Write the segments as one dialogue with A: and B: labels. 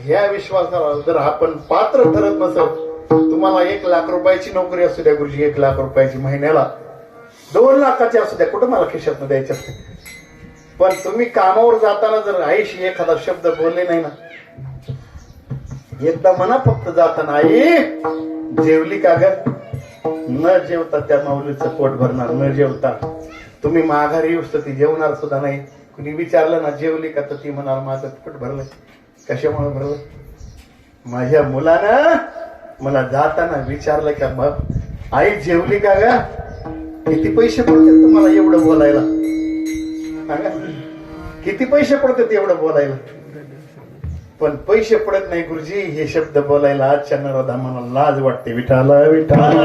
A: ह्या विश्वासाला जर आपण पात्र ठरत नसेल, तुम्हाला 1 लाख रुपयाची नोकरी असू द्या गुरुजी, 1 लाख रुपयाची महिन्याला, 2 लाखाची असू द्या, कुठं मला खिशात द्यायचे असते, पण तुम्ही कामावर जाताना जर आईशी एखादा शब्द बोलले नाही ना, एकदा म्हणा फक्त जाताना, आई जेवली का ग? न जेवता त्या माऊलीचं पोट भरणार, न जेवता तुम्ही माघारी येऊस तर ती जेवणार सुद्धा नाही. कुणी विचारलं ना जेवली का, तर ती म्हणाल माझं पोट भरलंय. कशामुळे भरलं? माझ्या मुलानं मला जाताना विचारलं का बाप आई जेवली का ग? किती पैसे पडतात तुम्हाला एवढं बोलायला? किती पैसे पडतात एवढं बोलायला? पण पैसे पडत नाही गुरुजी हे शब्द बोलायला. आजच्या नराधामाला लाज वाटते. विठाला विठाला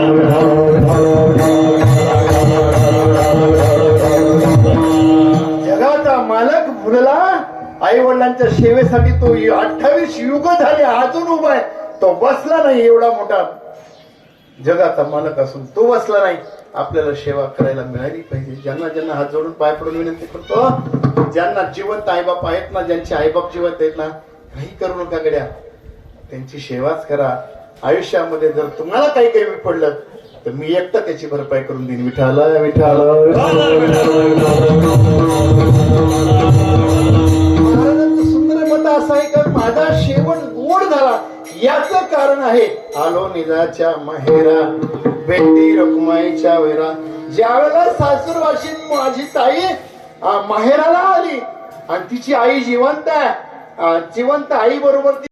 A: जगाचा मालक मुलला आई वडिलांच्या सेवेसाठी तो 28 युग झाले अजून उभा आहे. तो बसला नाही. एवढा मोठा जगाचा मालक असून तो बसला नाही. आपल्याला सेवा करायला मिळाली पाहिजे. ज्यांना ज्यांना हात जोडून पाय पडून विनंती करतो, ज्यांना जिवंत आईबाप आहेत ना, ज्यांचे आईबाप जिवंत आहेत ना, काही करू नका गड्या, त्यांची सेवाच करा. आयुष्यामध्ये जर तुम्हाला काही काही पडलं तर मी एकटा त्याची भरपाई करून देईन. विठाला विठाला महाराजांचं सुंदर मत असं आहे का माझा शेवट गोड झाला. याच कारण आहे आलो निजाच्या माहेरा भेटी रकुमाईच्या वेरा. ज्यावेळेला सासूरवाशीत माझी ताई माहेराला आली आणि तिची आई जिवंत आहे, जिवंत आई बरोबर